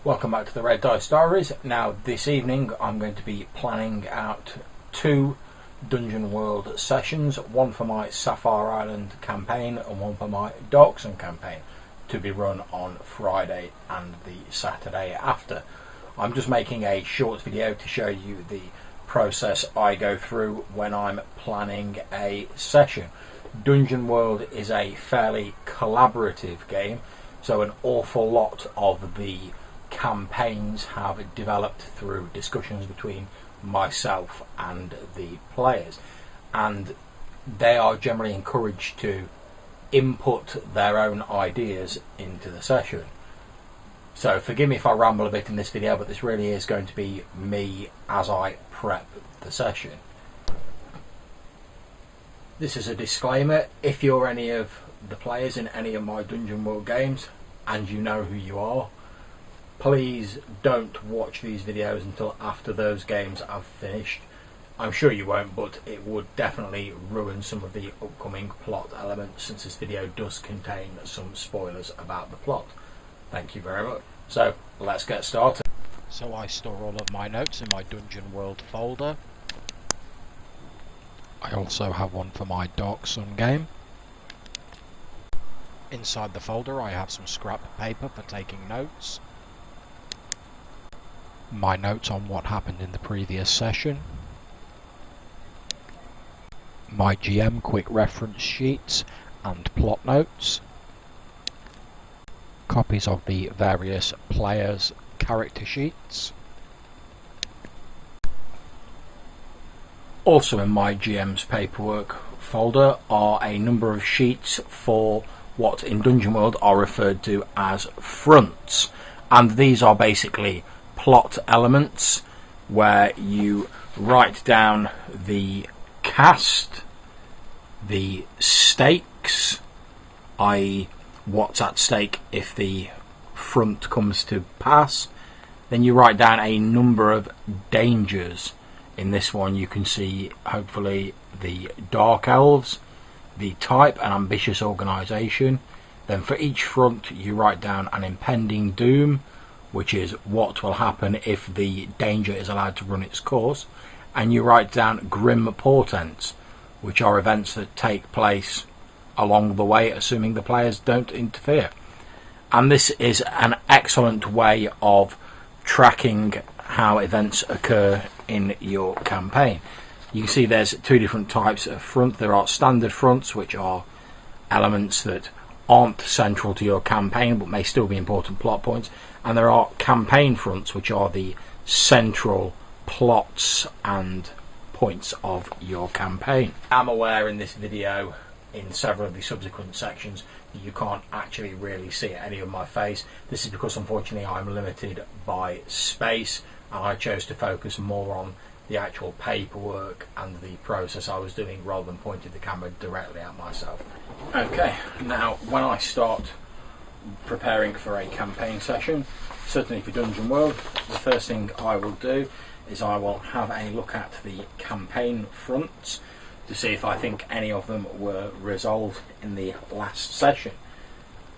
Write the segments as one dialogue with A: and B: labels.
A: Welcome back to the Red Dice Diaries. Now this evening I'm going to be planning out two Dungeon World sessions, one for my Sapphire Island campaign and one for my Darksun campaign, to be run on Friday and the Saturday after. I'm just making a short video to show you the process I go through when I'm planning a session. Dungeon World is a fairly collaborative game, so an awful lot of the campaigns have developed through discussions between myself and the players, and they are generally encouraged to input their own ideas into the session. So forgive me if I ramble a bit in this video, but this really is going to be me as I prep the session. This is a disclaimer: if you're any of the players in any of my Dungeon World games and you know who you are, please don't watch these videos until after those games have finished. I'm sure you won't, but it would definitely ruin some of the upcoming plot elements, since this video does contain some spoilers about the plot. Thank you very much. So let's get started.
B: So I store all of my notes in my Dungeon World folder. I also have one for my Darksun game. Inside the folder I have some scrap paper for taking notes, my notes on what happened in the previous session, my GM quick reference sheets and plot notes, copies of the various players' character sheets.
A: Also in my GM's paperwork folder are a number of sheets for what in Dungeon World are referred to as fronts, and these are basically plot elements where you write down the cast, the stakes, i.e. what's at stake if the front comes to pass. Then you write down a number of dangers. In this one you can see hopefully the Dark Elves, the type and ambitious organisation. Then for each front you write down an impending doom, which is what will happen if the danger is allowed to run its course, and you write down grim portents, which are events that take place along the way, assuming the players don't interfere. And this is an excellent way of tracking how events occur in your campaign. You can see there's two different types of front. There are standard fronts, which are elements that aren't central to your campaign but may still be important plot points, and there are campaign fronts, which are the central plots and points of your campaign. I'm aware in this video, in several of the subsequent sections, that you can't actually really see any of my face. This is because unfortunately I'm limited by space, and I chose to focus more on the actual paperwork and the process I was doing rather than pointing the camera directly at myself. Okay, now when I start preparing for a campaign session, certainly for Dungeon World, the first thing I will do is I will have a look at the campaign fronts to see if I think any of them were resolved in the last session.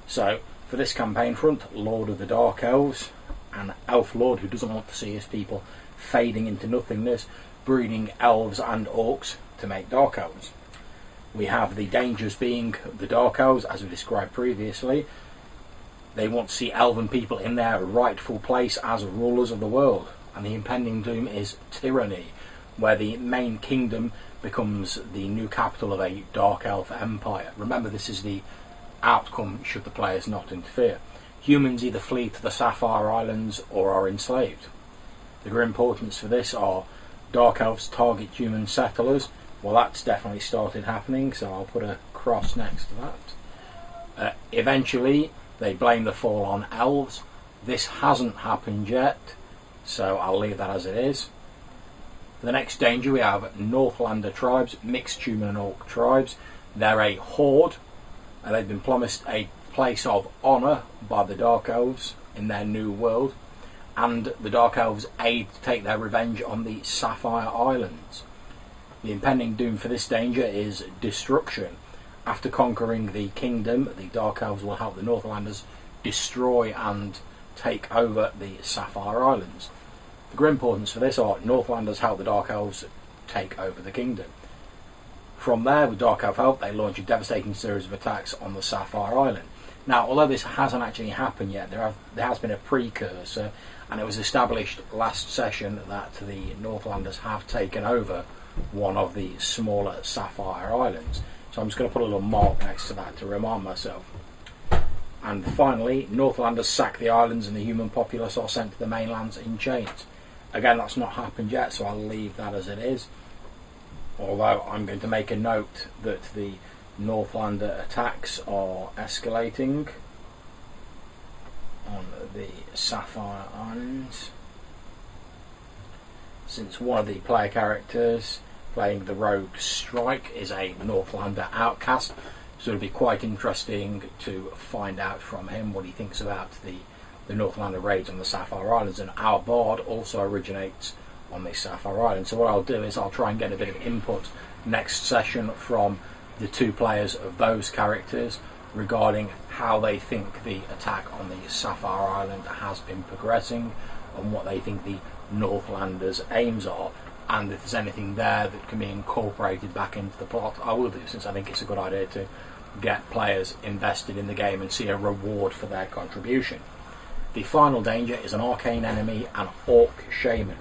A: So for this campaign front, Lord of the Dark Elves, an elf lord who doesn't want to see his people fading into nothingness, breeding elves and orcs to make dark elves. We have the dangers being the Dark Elves, as we described previously. They want to see elven people in their rightful place as rulers of the world, and the impending doom is tyranny, where the main kingdom becomes the new capital of a Dark Elf empire. Remember, this is the outcome should the players not interfere. Humans either flee to the Sapphire Islands or are enslaved. The grim portents for this are Dark Elves target human settlers. Well, that's definitely started happening, so I'll put a cross next to that. Eventually they blame the fall on elves. This hasn't happened yet, so I'll leave that as it is. For the next danger we have Northlander tribes, mixed human and orc tribes. They're a horde, and they've been promised a place of honour by the Dark Elves in their new world, and the Dark Elves aid to take their revenge on the Sapphire Islands. The impending doom for this danger is destruction. After conquering the kingdom, the Dark Elves will help the Northlanders destroy and take over the Sapphire Islands. The grim importance for this are Northlanders help the Dark Elves take over the kingdom. From there, with Dark Elf help, they launch a devastating series of attacks on the Sapphire Island. Now, although this hasn't actually happened yet, there has been a precursor, and it was established last session that the Northlanders have taken over one of the smaller Sapphire Islands. So I'm just going to put a little mark next to that to remind myself. And finally, Northlanders sack the islands and the human populace are sent to the mainlands in chains. Again, that's not happened yet, so I'll leave that as it is. Although I'm going to make a note that the Northlander attacks are escalating on the Sapphire Islands, since one of the player characters playing the Rogue Strike is a Northlander outcast, so it'll be quite interesting to find out from him what he thinks about the Northlander raids on the Sapphire Islands. And our Bard also originates on the Sapphire Island, so what I'll do is I'll try and get a bit of input next session from the two players of those characters regarding how they think the attack on the Sapphire Island has been progressing and what they think the Northlanders' aims are, and if there's anything there that can be incorporated back into the plot, I will do, since I think it's a good idea to get players invested in the game and see a reward for their contribution. The final danger is an arcane enemy, an Orc Shaman.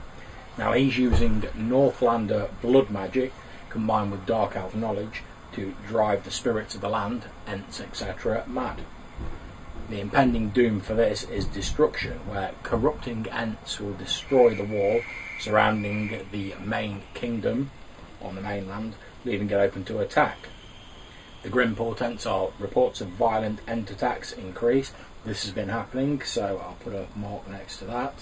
A: Now he's using Northlander blood magic combined with Dark Elf knowledge to drive the spirits of the land, Ents, etc. mad. The impending doom for this is destruction, where corrupting Ents will destroy the wall surrounding the main kingdom on the mainland, leaving it open to attack. The grim portents are reports of violent Ent attacks increase. This has been happening, so I'll put a mark next to that.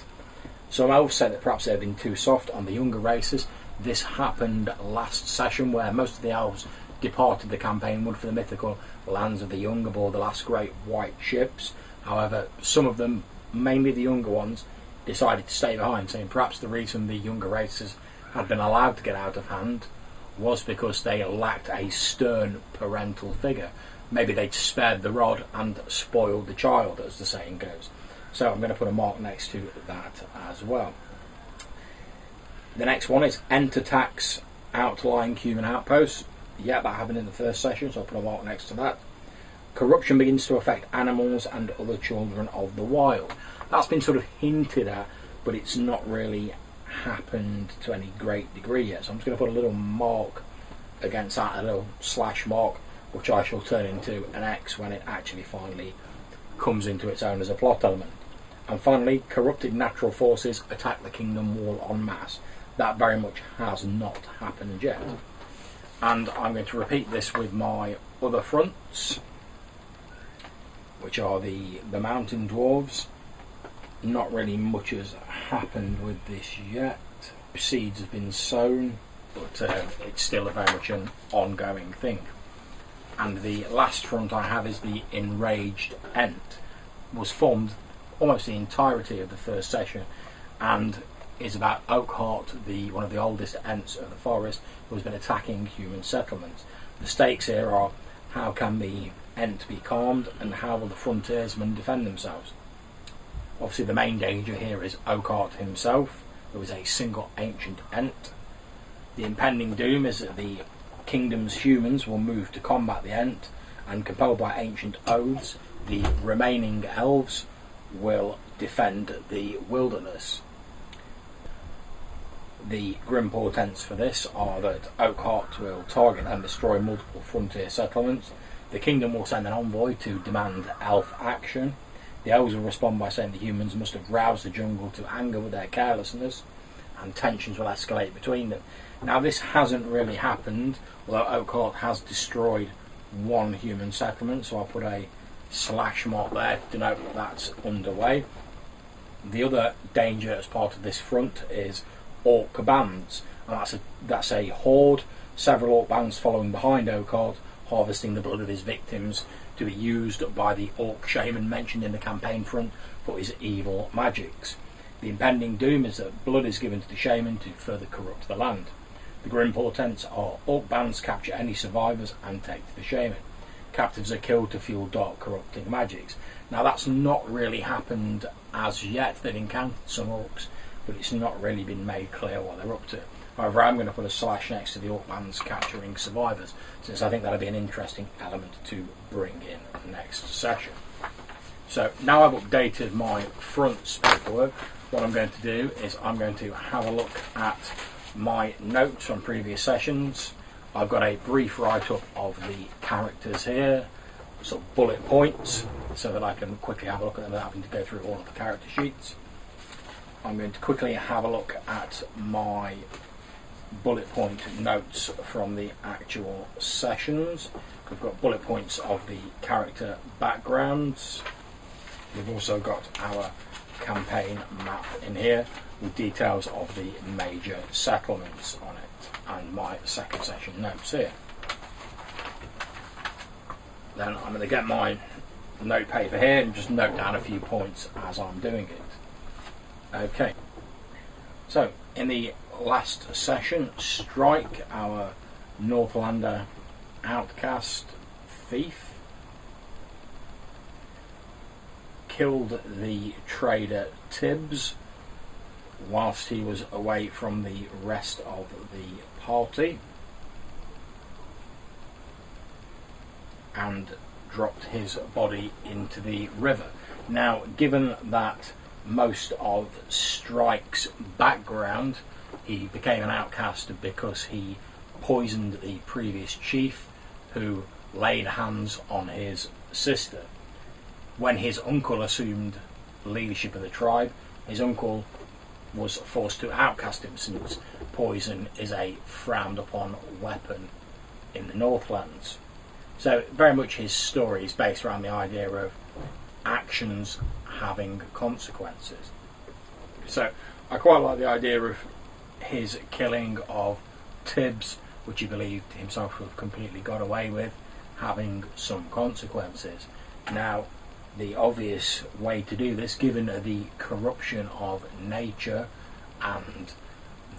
A: Some elves said that perhaps they've been too soft on the younger races. This happened last session, where most of the elves departed the campaign wood for the mythical lands of the young aboard the last great white ships. However, some of them, mainly the younger ones, decided to stay behind, saying perhaps the reason the younger races had been allowed to get out of hand was because they lacked a stern parental figure. Maybe they'd spared the rod and spoiled the child, as the saying goes. So I'm going to put a mark next to that as well. The next one is Ent attacks outlying human outposts. Yeah, that happened in the first session, so I'll put a mark next to that. Corruption begins to affect animals and other children of the wild. That's been sort of hinted at, but it's not really happened to any great degree yet. So I'm just going to put a little mark against that, a little slash mark, which I shall turn into an X when it actually finally comes into its own as a plot element. And finally, corrupted natural forces attack the kingdom wall en masse. That very much has not happened yet. And I'm going to repeat this with my other fronts, which are the mountain dwarves. Not really much has happened with this yet. Seeds have been sown, but it's still very much an ongoing thing. And the last front I have is the Enraged Ent. Was formed almost the entirety of the first session, and is about Oakhart, one of the oldest Ents of the forest, who has been attacking human settlements. The stakes here are: how can the Ent be calmed, and how will the frontiersmen defend themselves? Obviously the main danger here is Oakhart himself, who is a single ancient Ent. The impending doom is that the kingdom's humans will move to combat the Ent, and compelled by ancient oaths, the remaining elves will defend the wilderness. The grim portents for this are that Oakhart will target and destroy multiple frontier settlements. The kingdom will send an envoy to demand elf action. The elves will respond by saying the humans must have roused the jungle to anger with their carelessness, and tensions will escalate between them. Now this hasn't really happened, although Oakhart has destroyed one human settlement, so I'll put a slash mark there to denote that that's underway. The other danger as part of this front is Orc bands, and that's a horde, several Orc bands following behind Oakhart, harvesting the blood of his victims to be used by the Orc Shaman mentioned in the campaign front for his evil magics. The impending doom is that blood is given to the Shaman to further corrupt the land. The grim portents are: Orc bands capture any survivors and take to the Shaman. Captives are killed to fuel dark corrupting magics. Now that's not really happened as yet. They've encountered some orcs, but it's not really been made clear what they're up to. However, I'm going to put a slash next to the orc bands capturing survivors, since I think that'll be an interesting element to bring in next session. So now I've updated my fronts paperwork, what I'm going to do is I'm going to have a look at my notes from previous sessions. I've got a brief write-up of the characters here, sort of bullet points, so that I can quickly have a look at them without having to go through all of the character sheets. I'm going to quickly have a look at my bullet point notes from the actual sessions. We've got bullet points of the character backgrounds. We've also got our campaign map in here with details of the major settlements on it, and my second session notes here. Then I'm going to get my note paper here and just note down a few points as I'm doing it. Okay, so in the last session, Strike, our Northlander outcast thief, killed the trader Tibbs whilst he was away from the rest of the party, and dropped his body into the river. Now, given that most of Strike's background, he became an outcast because he poisoned the previous chief who laid hands on his sister. When his uncle assumed leadership of the tribe, his uncle was forced to outcast him, since poison is a frowned upon weapon in the Northlands. So very much his story is based around the idea of actions having consequences. So I quite like the idea of his killing of Tibbs, which he believed himself to have completely got away with, having some consequences. Now, the obvious way to do this, given the corruption of nature and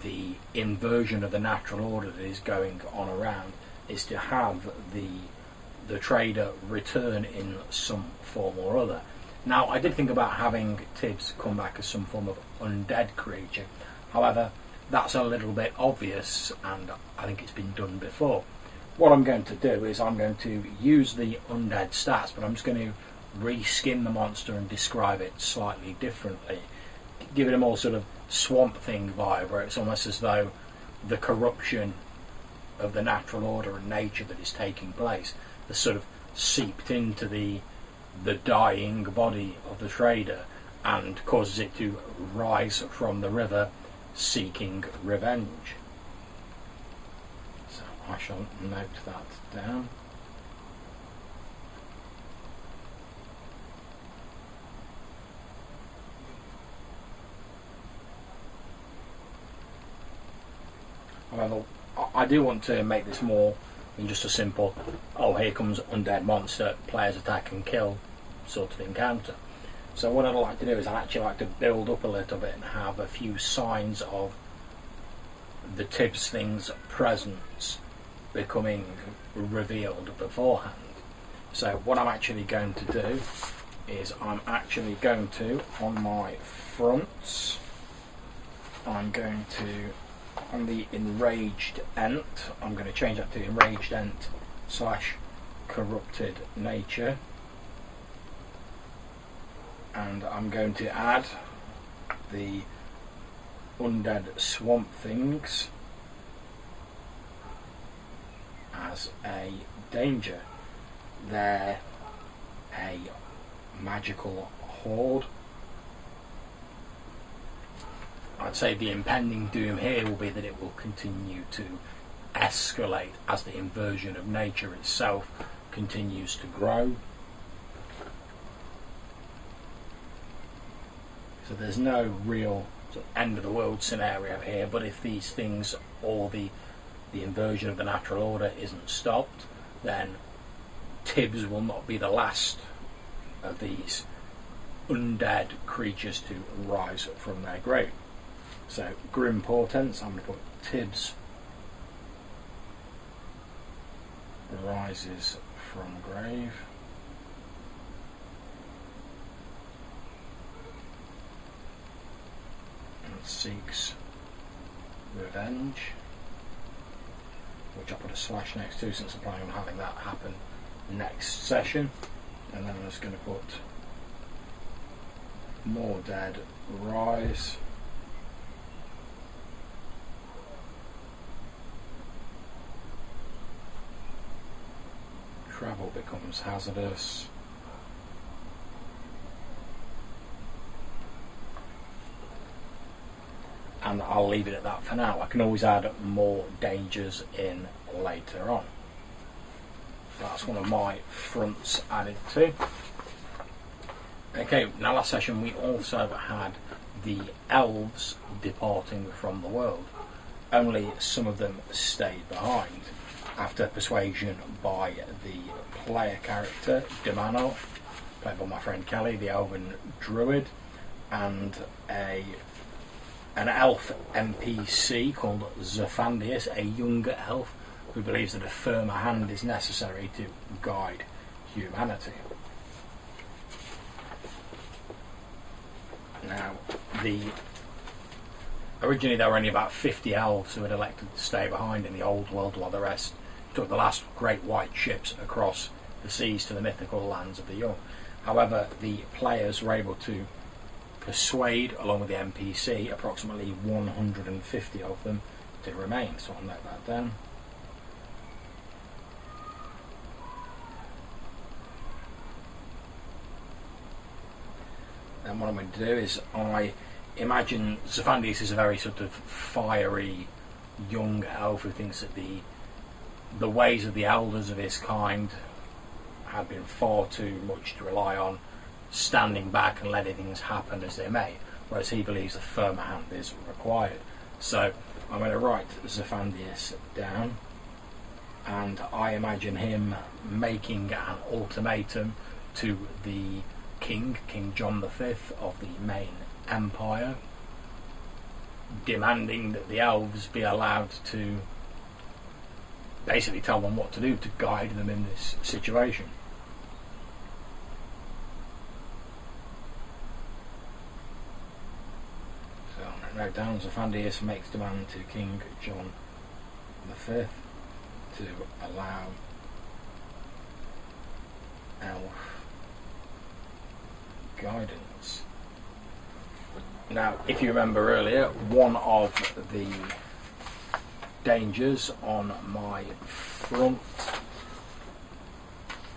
A: the inversion of the natural order that is going on around, is to have the trader return in some form or other. Now, I did think about having Tibbs come back as some form of undead creature. However, that's a little bit obvious, and I think it's been done before. What I'm going to do is I'm going to use the undead stats, but I'm just going to reskin the monster and describe it slightly differently, give it a more sort of Swamp Thing vibe, where it's almost as though the corruption of the natural order and nature that is taking place has sort of seeped into the dying body of the trader and causes it to rise from the river seeking revenge. So I shall note that down. However, I do want to make this more than just a simple, oh, here comes undead monster, players attack and kill sort of encounter. So what I'd like to do is I'd actually like to build up a little bit and have a few signs of the Tibbs thing's presence becoming revealed beforehand. So what I'm actually going to do is I'm actually going to, on my fronts, I'm going to, on the enraged ent, I'm going to change that to enraged ent / corrupted nature, and I'm going to add the undead swamp things as a danger. They're a magical horde. I'd say the impending doom here will be that it will continue to escalate as the inversion of nature itself continues to grow. So there's no real sort of end of the world scenario here, but if these things, or the inversion of the natural order, isn't stopped, then Tibbs will not be the last of these undead creatures to rise from their grave. So, grim portents, I'm going to put Tibbs rises from grave. seeks revenge, which I put a slash next to since I'm planning on having that happen next session. And then I'm just going to put more dead rise. Travel becomes hazardous. And I'll leave it at that for now. I can always add more dangers in later on. That's one of my fronts added to. Okay, now last session we also had the elves departing from the world. Only some of them stayed behind after persuasion by the player character Demano, played by my friend Kelly, the elven druid, and an elf NPC called Zophandius, a younger elf who believes that a firmer hand is necessary to guide humanity. Now, originally there were only about 50 elves who had elected to stay behind in the old world, while the rest took the last great white ships across the seas to the mythical lands of the young. However, the players were able to persuade, along with the NPC, approximately 150 of them to remain. So I'll note that down. And what I'm going to do is, I imagine Zophandius is a very sort of fiery young elf who thinks that the ways of the elders of his kind have been far too much to rely on, standing back and letting things happen as they may, whereas he believes a firmer hand is required. So I'm going to write Zophandius down, and I imagine him making an ultimatum to the King John V of the main empire, demanding that the elves be allowed to basically tell them what to do to guide them in this situation. So I'm going to note down Zophandius makes demand to King John V to allow elf guidance. Now, if you remember earlier, one of the dangers on my front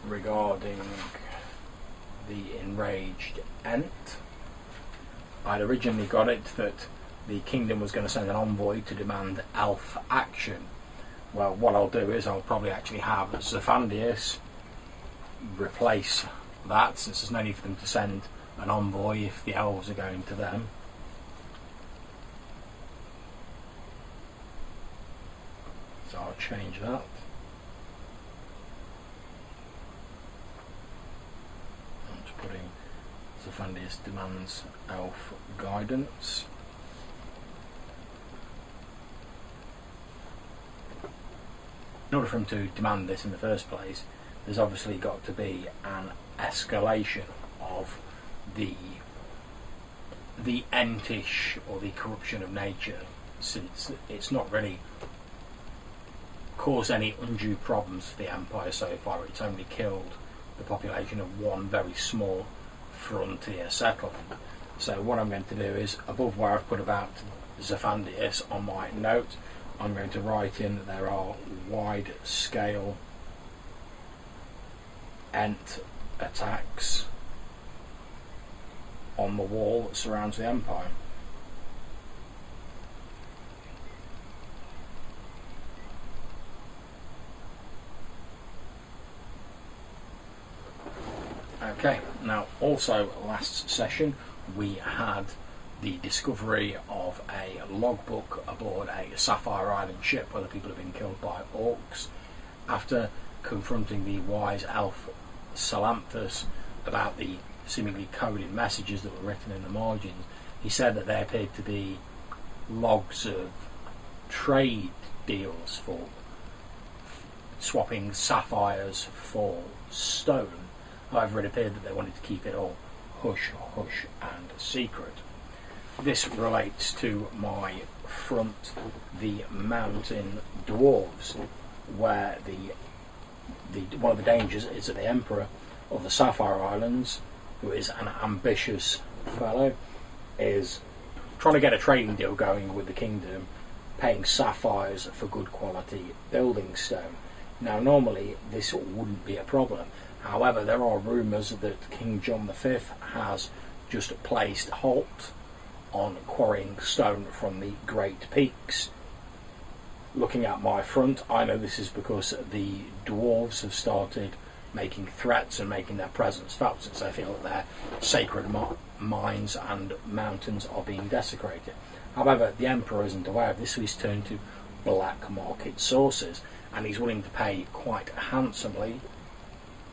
A: regarding the enraged Ent, I'd originally got it that the kingdom was going to send an envoy to demand elf action. Well, what I'll do is I'll probably actually have Zophandius replace that, since there's no need for them to send an envoy if the elves are going to them. So I'll change that. I'm just putting Zophandius demands elf guidance. In order for him to demand this in the first place, there's obviously got to be an escalation of the entish, or the corruption of nature, since it's not really caused any undue problems for the Empire so far. It's only killed the population of one very small frontier settlement. So what I'm going to do is, above where I've put about Zophandius on my note, I'm going to write in that there are wide scale Ent attacks on the wall that surrounds the Empire. Okay, now also last session we had the discovery of a logbook aboard a Sapphire Island ship where the people have been killed by orcs. After confronting the wise elf Salanthus about the seemingly coded messages that were written in the margins, he said that there appeared to be logs of trade deals for swapping sapphires for stone. However, it appeared that they wanted to keep it all hush, hush and secret. this relates to my front, the mountain dwarves, where one of the dangers is that the Emperor of the Sapphire Islands, who is an ambitious fellow, is trying to get a trading deal going with the kingdom, paying sapphires for good quality building stone. Now normally this wouldn't be a problem, however there are rumours that King John V has just placed a halt on quarrying stone from the Great Peaks. Looking at my front, I know this is because the dwarves have started making threats and making their presence felt, since they feel that their sacred mines and mountains are being desecrated. However, the Emperor isn't aware of this, so he's turned to black market sources, and he's willing to pay quite handsomely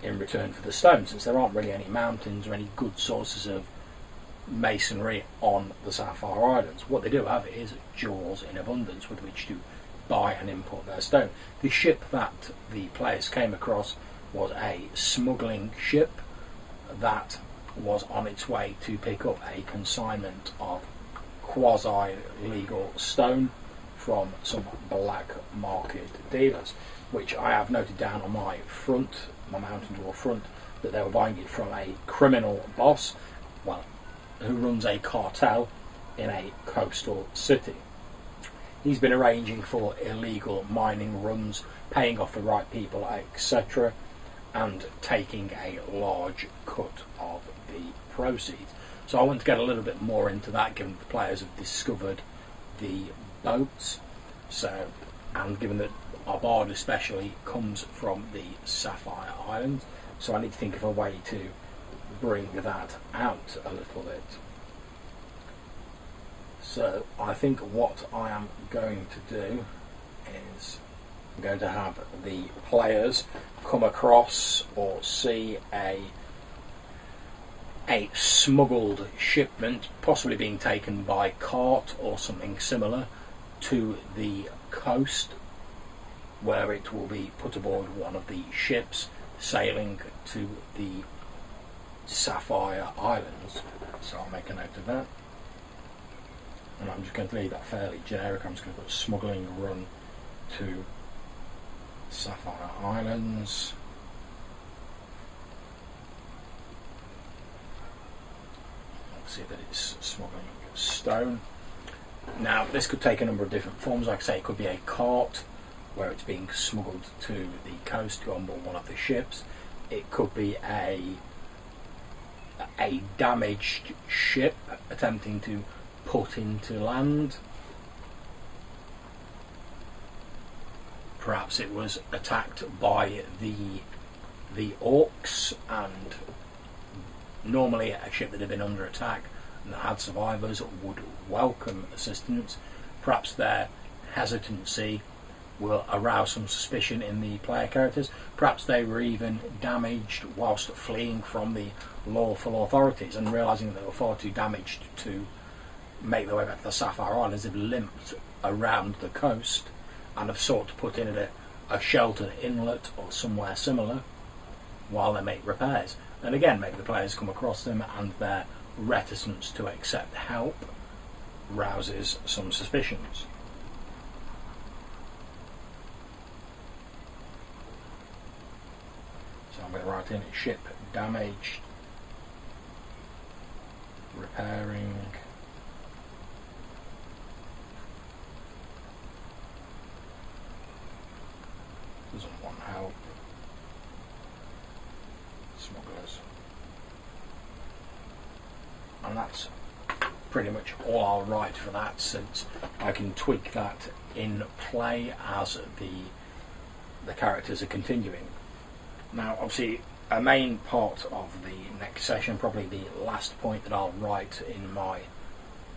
A: in return for the stone, since there aren't really any mountains or any good sources of masonry on the Sapphire Islands. What they do have is jewels in abundance with which to buy and import their stone. The ship that the players came across was a smuggling ship that was on its way to pick up a consignment of quasi-legal stone from some black market dealers, which I have noted down on my front, my mountain dwarf front, that they were buying it from a criminal boss, well, who runs a cartel in a coastal city. He's been arranging for illegal mining runs, paying off the right people, etc., and taking a large cut of the proceeds. So I want to get a little bit more into that, given that the players have discovered the boats, so, and given that our bard especially comes from the Sapphire Islands, so I need to think of a way to bring that out a little bit. So I think what I am going to do is I'm going to have the players come across or see a smuggled shipment, possibly being taken by cart or something similar, to the coast, where it will be put aboard one of the ships sailing to the Sapphire Islands. So I'll make a note of that, and I'm just going to leave that fairly generic. I'm just going to put smuggling run to Sapphire Islands. See that it's smuggling stone. Now this could take a number of different forms. Like I say, it could be a cart where it's being smuggled to the coast, to on board one of the ships. It could be a damaged ship attempting to put into land. Perhaps it was attacked by the orcs, and normally a ship that had been under attack and that had survivors would welcome assistance. Perhaps their hesitancy will arouse some suspicion in the player characters. Perhaps they were even damaged whilst fleeing from the lawful authorities, and realising that they were far too damaged to make their way back to the Sapphire Islands, have limped around the coast and have sought to put in at a sheltered inlet or somewhere similar while they make repairs. And again, maybe the players come across them and their reticence to accept help rouses some suspicions. So I'm going to write in ship damaged, repairing, doesn't want help, smugglers. And that's pretty much all I'll write for that, since I can tweak that in play as the characters are continuing. Now obviously a main part of the next session, probably the last point that I'll write in my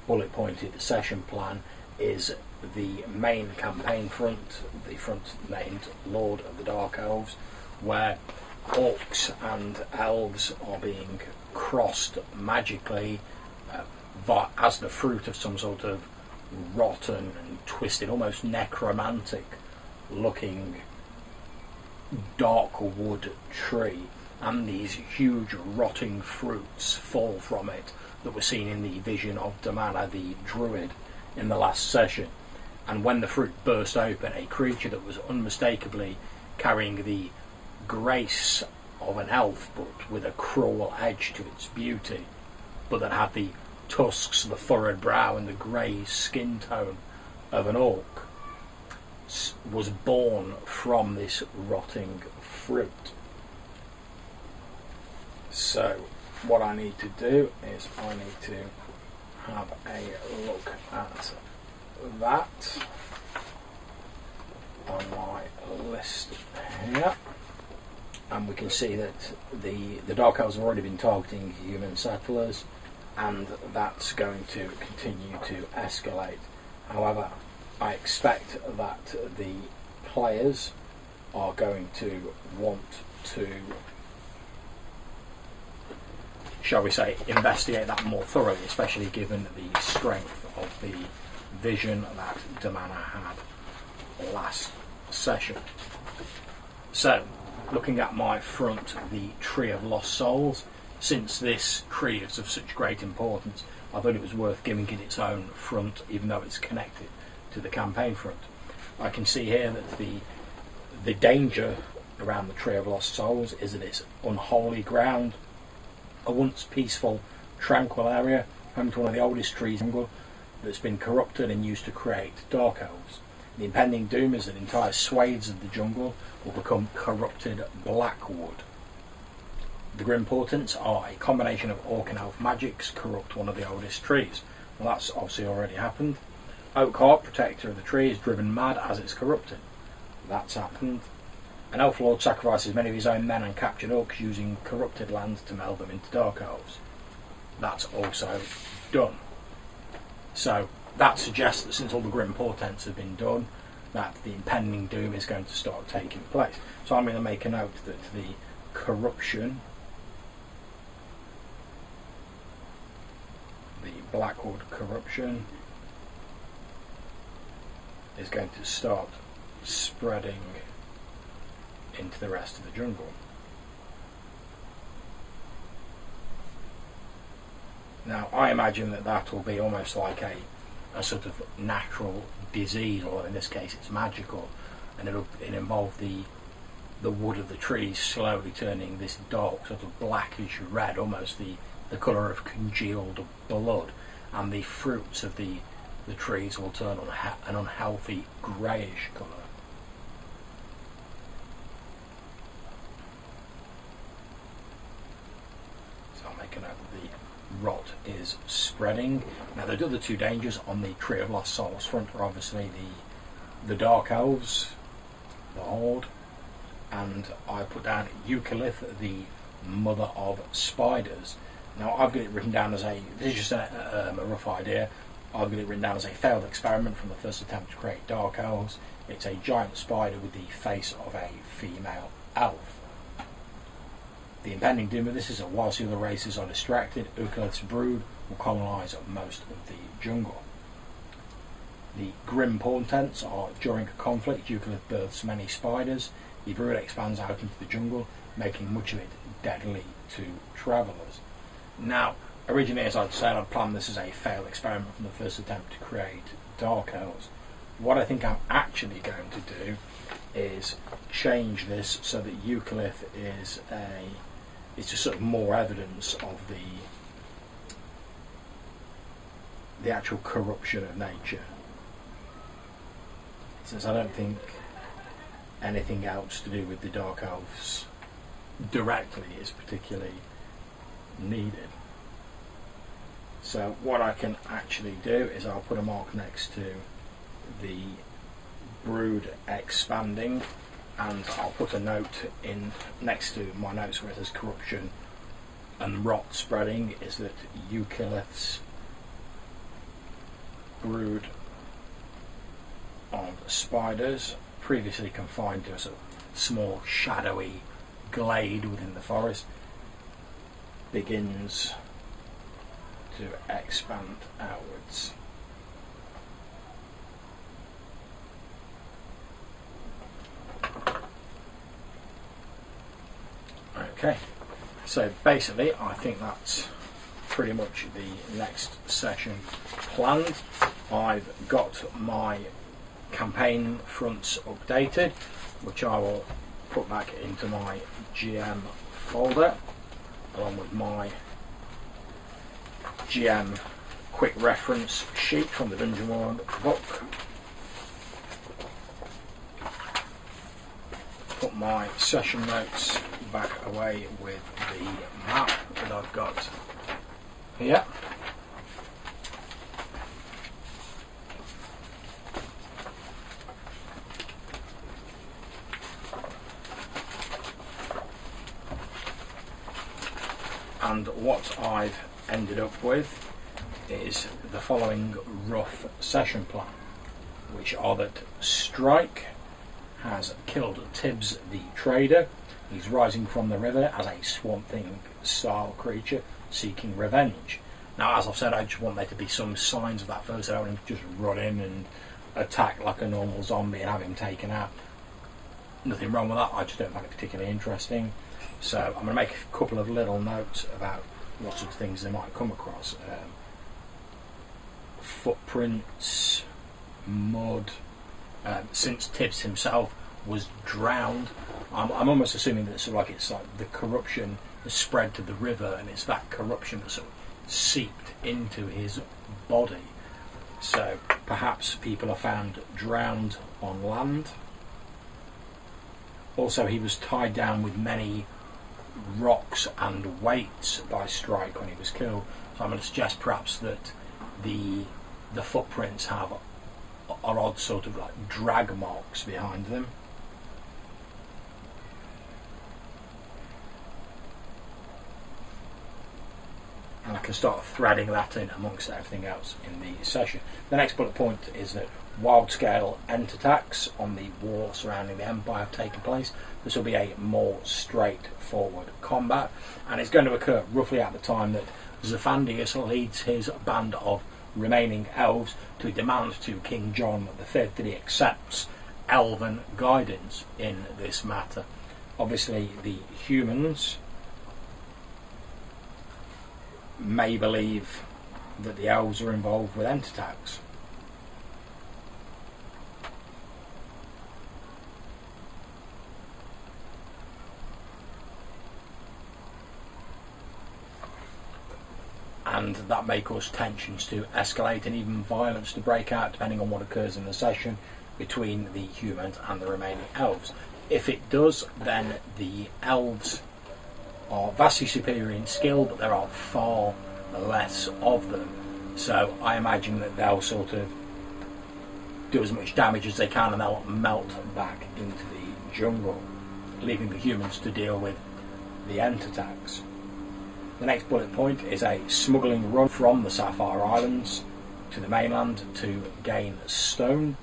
A: bullet pointed session plan, is the main campaign front, the front named Lord of the Dark Elves, where orcs and elves are being crossed magically as the fruit of some sort of rotten and twisted, almost necromantic looking dark wood tree and these huge rotting fruits fall from it that were seen in the vision of Damana the druid in the last session. And when the fruit burst open, a creature that was unmistakably carrying the grace of an elf but with a cruel edge to its beauty, but that had the tusks, the furrowed brow and the grey skin tone of an orc, was born from this rotting fruit. So what I need to do is I need to have a look at that on my list here, and we can see that the Dark Elves have already been targeting human settlers, and that's going to continue to escalate. However, I expect that the players are going to want to, shall we say, investigate that more thoroughly, especially given the strength of the vision that Damana had last session. So, looking at my front, the Tree of Lost Souls, since this tree is of such great importance, I thought it was worth giving it its own front, even though it's connected to the campaign front. I can see here that the danger around the Tree of Lost Souls is that it's unholy ground, a once peaceful, tranquil area, home to one of the oldest trees in the jungle, that's been corrupted and used to create Dark Elves. The impending doom is that entire swathes of the jungle will become corrupted blackwood. The Grim Portents are a combination of orc and elf magics corrupt one of the oldest trees. Well, that's obviously already happened. Oakheart, protector of the tree, is driven mad as it's corrupted. That's happened. An elf lord sacrifices many of his own men and captured orcs using corrupted lands to meld them into Dark Elves. That's also done. So that suggests that since all the Grim Portents have been done, that the impending doom is going to start taking place. So I'm going to make a note that the corruption, the Blackwood corruption, is going to start spreading into the rest of the jungle. Now, I imagine that will be almost like a sort of natural disease, or in this case it's magical, and it'll involve the wood of the trees slowly turning this dark sort of blackish red, almost the colour of congealed blood, and the fruits of the trees will turn an unhealthy greyish colour. So I'll make a note that the rot is spreading. Now the other two dangers on the Tree of Lost Souls front are obviously the Dark Elves, the Horde, and I put down Eucalypth, the mother of spiders. Now I've got it written down as this is just a rough idea. I've got it written down as a failed experiment from the first attempt to create Dark Elves. It's a giant spider with the face of a female elf. The impending doom of this is that whilst the other races are distracted, Eucalypth's brood will colonise most of the jungle. The Grim Portents are, during a conflict, Eucalypth births many spiders. The brood expands out into the jungle, making much of it deadly to travellers. Now, originally, as I'd said, I'd planned this as a failed experiment from the first attempt to create Dark Elves. What I think I'm actually going to do is change this so that Eucalypth is just sort of more evidence of the actual corruption of nature. Since I don't think anything else to do with the Dark Elves directly is particularly needed. So what I can actually do is I'll put a mark next to the brood expanding, and I'll put a note in next to my notes where it says corruption and rot spreading, is that Eucalypth's brood of spiders, previously confined to a sort of small shadowy glade within the forest, begins to expand outwards. Okay, so basically I think that's pretty much the next session planned. I've got my campaign fronts updated, which I will put back into my GM folder along with my GM quick reference sheet from the Dungeon World book. Put my session notes back away with the map that I've got here. And what I've ended up with is the following rough session plan, which are that Strike has killed Tibbs the trader. He's rising from the river as a Swamp Thing style creature seeking revenge. Now, as I've said, I just want there to be some signs of that first. I don't want him to just run in and attack like a normal zombie and have him taken out. Nothing wrong with that, I just don't find it particularly interesting. So I'm going to make a couple of little notes about what sort of things they might come across. Footprints, mud. Since Tibbs himself was drowned, I'm almost assuming that it's like the corruption has spread to the river, and it's that corruption that sort of seeped into his body. So perhaps people are found drowned on land. Also, he was tied down with many rocks and weights by Strike when he was killed. So I'm going to suggest perhaps that the footprints are odd sort of like drag marks behind them. And I can start threading that in amongst everything else in the session. The next bullet point is that wild scale ent attacks on the war surrounding the Empire have taken place. This will be a more straightforward combat, and it's going to occur roughly at the time that Zaphandius leads his band of remaining elves to demand to King John V that he accepts elven guidance in this matter. Obviously the humans may believe that the elves are involved with ent attacks. And that may cause tensions to escalate and even violence to break out, depending on what occurs in the session between the humans and the remaining elves. If it does, then the elves are vastly superior in skill, but there are far less of them. So I imagine that they'll sort of do as much damage as they can, and they'll melt back into the jungle, leaving the humans to deal with the ent attacks. The next bullet point is a smuggling run from the Sapphire Islands to the mainland to gain stone.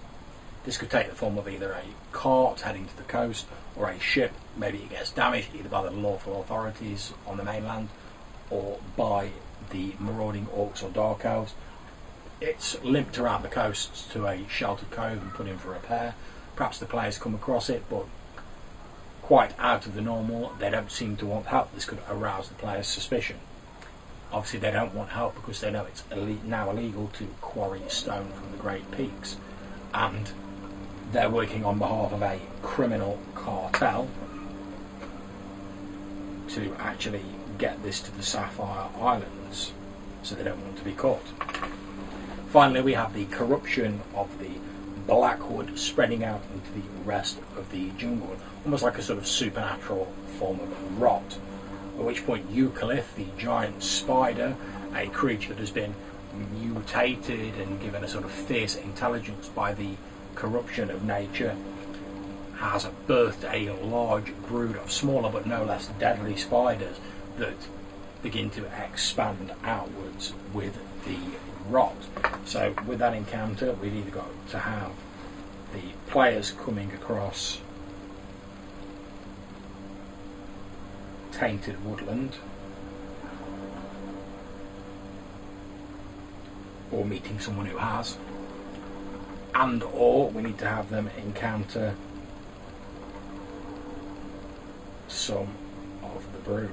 A: This could take the form of either a cart heading to the coast or a ship. Maybe it gets damaged either by the lawful authorities on the mainland or by the marauding orcs or dark elves. It's limped around the coasts to a sheltered cove and put in for repair. Perhaps the players come across it, but quite out of the normal, they don't seem to want help. This could arouse the players' suspicion. Obviously they don't want help because they know it's now illegal to quarry stone from the Great Peaks, and they're working on behalf of a criminal cartel to actually get this to the Sapphire Islands, so they don't want to be caught. Finally, we have the corruption of the Blackwood spreading out into the rest of the jungle, almost like a sort of supernatural form of rot. At which point Eucalyph, the giant spider, a creature that has been mutated and given a sort of fierce intelligence by the corruption of nature, has birthed a large brood of smaller but no less deadly spiders that begin to expand outwards with the rot. So with that encounter, we've either got to have the players coming across tainted woodland, or meeting someone who has, and or we need to have them encounter some of the Brood.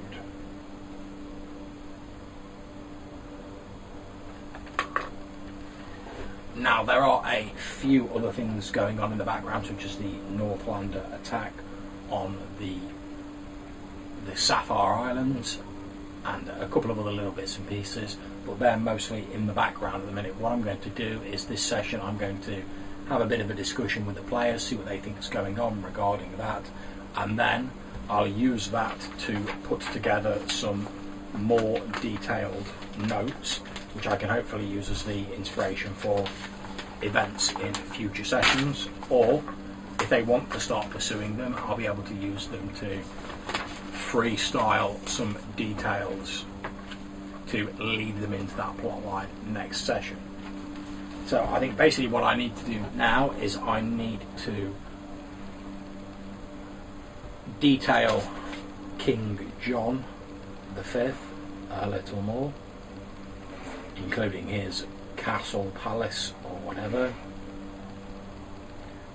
A: Now there are a few other things going on in the background, such as the Northlander attack on the Sapphire Islands and a couple of other little bits and pieces, but they're mostly in the background at the minute. What I'm going to do is this session I'm going to have a bit of a discussion with the players, see what they think is going on regarding that, and then I'll use that to put together some more detailed notes which I can hopefully use as the inspiration for events in future sessions, or if they want to start pursuing them, I'll be able to use them to freestyle some details to lead them into that plot line next session. So I think basically what I need to do now is I need to detail King John V a little more, including his castle, palace or whatever.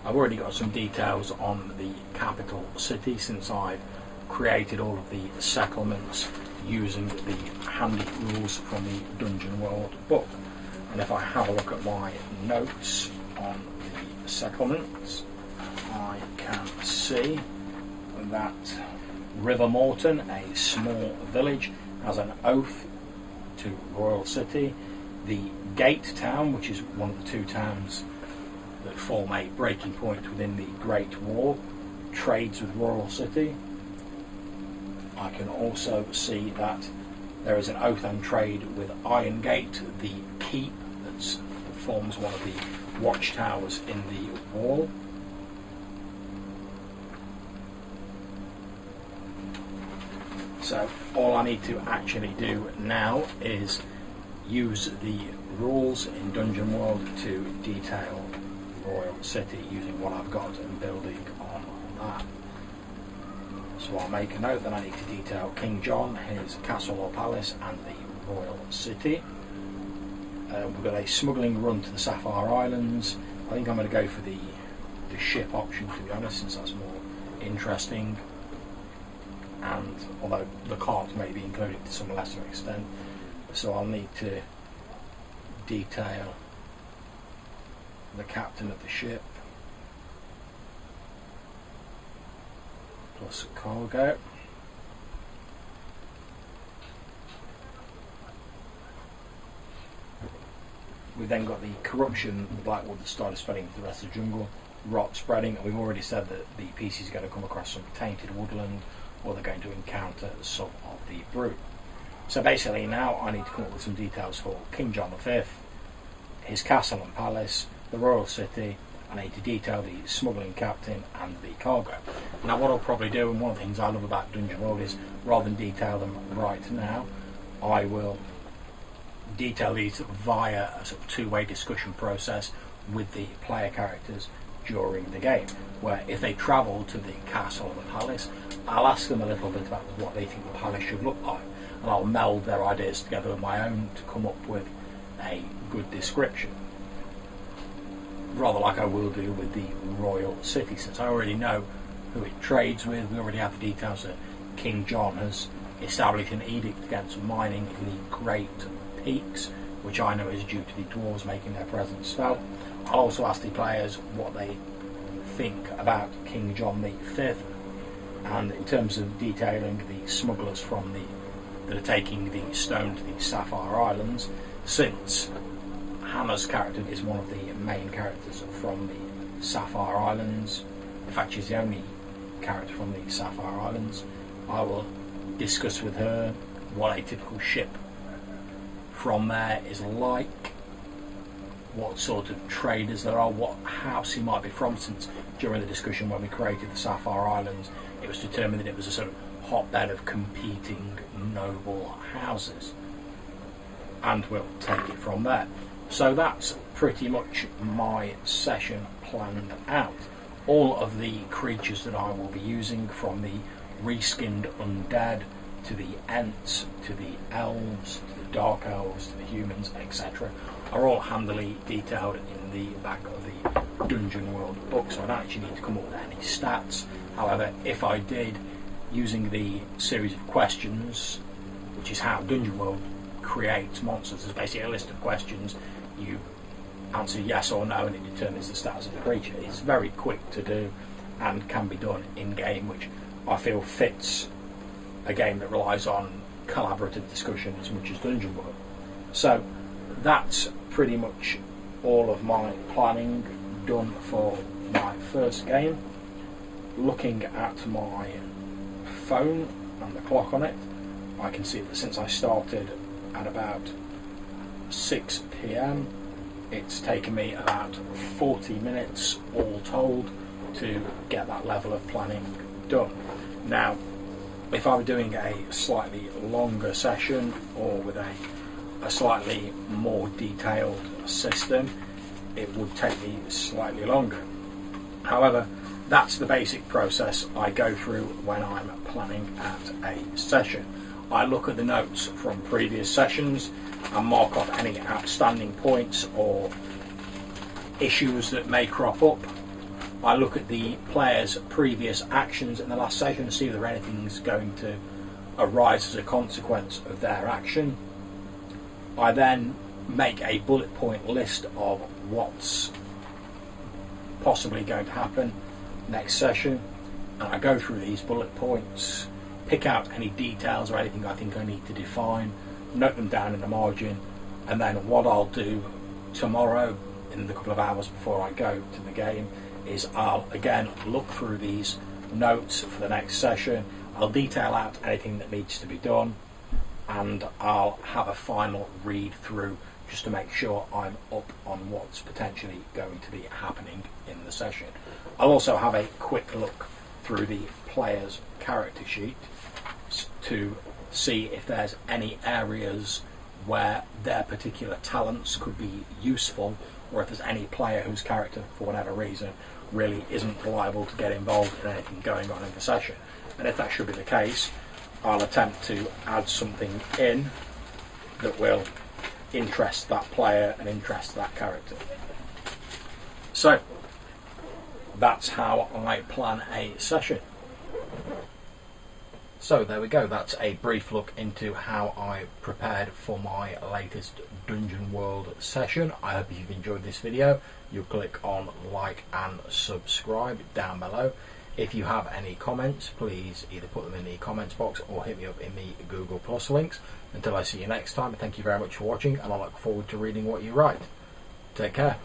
A: I've already got some details on the capital city since I've created all of the settlements using the handy rules from the Dungeon World book. And if I have a look at my notes on the settlements, I can see that River Morton, a small village, has an oath to Royal City. The Gate Town, which is one of the two towns that form a breaking point within the Great War, trades with Royal City. I can also see that there is an oath and trade with Iron Gate, the keep that forms one of the watchtowers in the wall. So all I need to actually do now is use the rules in Dungeon World to detail Royal City using what I've got and building on that. So I'll make a note that I need to detail King John, his castle or palace, and the Royal City. We've got a smuggling run to the Sapphire Islands. I think I'm going to go for the ship option, to be honest, since that's more interesting. And although the cart may be included to some lesser extent, so I'll need to detail the captain of the ship plus cargo. We've then got the corruption, the Blackwood that started spreading to the rest of the jungle, rot spreading, and we've already said that the PCs are going to come across some tainted woodland, or they're going to encounter some of the Brood. So basically now I need to come up with some details for King John V, his castle and palace, the Royal City. I need to detail the smuggling captain and the cargo. Now what I'll probably do, and one of the things I love about Dungeon World, is rather than detail them right now, I will detail these via a sort of two-way discussion process with the player characters during the game, where if they travel to the castle or the palace, I'll ask them a little bit about what they think the palace should look like, and I'll meld their ideas together with my own to come up with a good description, rather like I will do with the Royal City, since I already know who it trades with. We already have the details that King John has established an edict against mining in the Great Peaks, which I know is due to the dwarves making their presence felt. I'll also ask the players what they think about King John V, and in terms of detailing the smugglers from that are taking the stone to the Sapphire Islands, since Hannah's character is one of the main characters from the Sapphire Islands. In fact, she's the only character from the Sapphire Islands. I will discuss with her what a typical ship from there is like, what sort of traders there are, what house he might be from, since during the discussion when we created the Sapphire Islands it was determined that it was a sort of hotbed of competing noble houses, and we'll take it from there. So that's pretty much my session planned out. All of the creatures that I will be using, from the reskinned undead to the Ents to the elves to the dark elves to the humans, etc., are all handily detailed in the back of the Dungeon World book, so I don't actually need to come up with any stats. However, if I did, using the series of questions, which is how Dungeon World creates monsters. There's basically a list of questions. You answer yes or no and it determines the status of the creature. It's very quick to do and can be done in game, which I feel fits a game that relies on collaborative discussion as much as Dungeon World. So that's pretty much all of my planning done for my first game. Looking at my phone and the clock on it, I can see that since I started at about 6 PM, it's taken me about 40 minutes all told to get that level of planning done. Now, if I were doing a slightly longer session or with a slightly more detailed system, it would take me slightly longer. However, that's the basic process I go through when I'm planning at a session. I look at the notes from previous sessions and mark off any outstanding points or issues that may crop up. I look at the players' previous actions in the last session to see if there anything's going to arise as a consequence of their action. I then make a bullet point list of what's possibly going to happen next session, and I go through these bullet points, pick out any details or anything I think I need to define, note them down in the margin, and then what I'll do tomorrow in the couple of hours before I go to the game is I'll again look through these notes for the next session. I'll detail out anything that needs to be done, and I'll have a final read through just to make sure I'm up on what's potentially going to be happening in the session. I'll also have a quick look through the player's character sheet to see if there's any areas where their particular talents could be useful, or if there's any player whose character, for whatever reason, really isn't liable to get involved in anything going on in the session. And if that should be the case, I'll attempt to add something in that will interest that player and interest that character. So that's how I plan a session. So there we go, that's a brief look into how I prepared for my latest Dungeon World session. I hope you've enjoyed this video. You'll click on like and subscribe down below. If you have any comments, please either put them in the comments box or hit me up in the Google Plus links. Until I see you next time, thank you very much for watching, and I look forward to reading what you write. Take care.